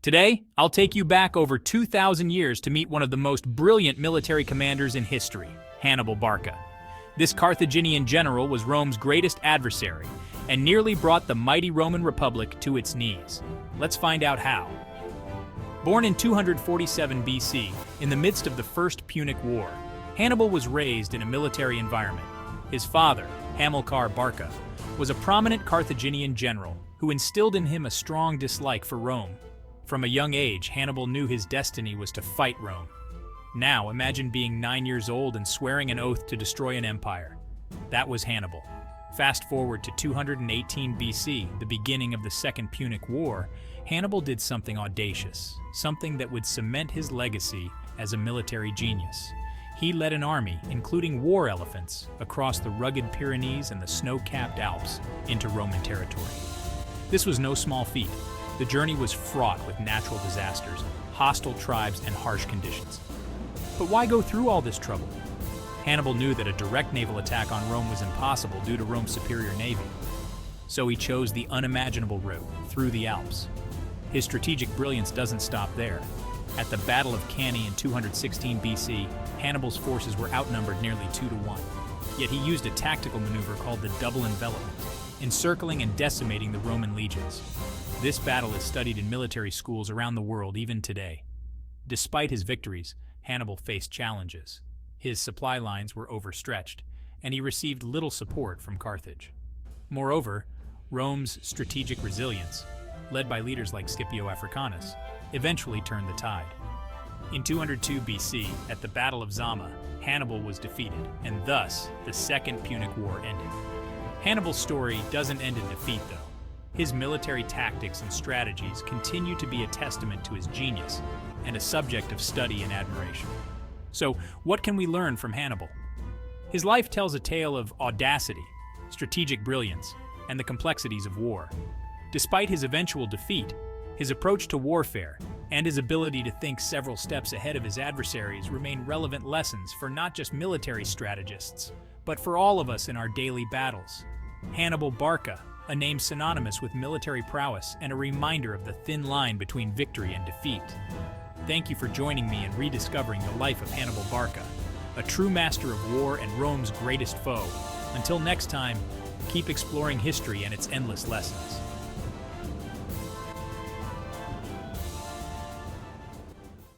Today, I'll take you back over 2,000 years to meet one of the most brilliant military commanders in history, Hannibal Barca. This Carthaginian general was Rome's greatest adversary and nearly brought the mighty Roman Republic to its knees. Let's find out how. Born in 247 BC, in the midst of the First Punic War, Hannibal was raised in a military environment. His father, Hamilcar Barca, was a prominent Carthaginian general who instilled in him a strong dislike for Rome. From a young age, Hannibal knew his destiny was to fight Rome. Now, imagine being 9 years old and swearing an oath to destroy an empire. That was Hannibal. Fast forward to 218 BC, the beginning of the Second Punic War, Hannibal did something audacious, something that would cement his legacy as a military genius. He led an army, including war elephants, across the rugged Pyrenees and the snow-capped Alps into Roman territory. This was no small feat. The journey was fraught with natural disasters, hostile tribes, and harsh conditions. But why go through all this trouble? Hannibal knew that a direct naval attack on Rome was impossible due to Rome's superior navy. So he chose the unimaginable route, through the Alps. His strategic brilliance doesn't stop there. At the Battle of Cannae in 216 BC, Hannibal's forces were outnumbered nearly 2-1. Yet he used a tactical maneuver called the double envelopment, encircling and decimating the Roman legions. This battle is studied in military schools around the world even today. Despite his victories, Hannibal faced challenges. His supply lines were overstretched, and he received little support from Carthage. Moreover, Rome's strategic resilience, led by leaders like Scipio Africanus, eventually turned the tide. In 202 BC, at the Battle of Zama, Hannibal was defeated, and thus the Second Punic War ended. Hannibal's story doesn't end in defeat, though. His military tactics and strategies continue to be a testament to his genius and a subject of study and admiration. So, what can we learn from Hannibal? His life tells a tale of audacity, strategic brilliance, and the complexities of war. Despite his eventual defeat, his approach to warfare and his ability to think several steps ahead of his adversaries remain relevant lessons for not just military strategists, but for all of us in our daily battles. Hannibal Barca, a name synonymous with military prowess and a reminder of the thin line between victory and defeat. Thank you for joining me in rediscovering the life of Hannibal Barca, a true master of war and Rome's greatest foe. Until next time, keep exploring history and its endless lessons.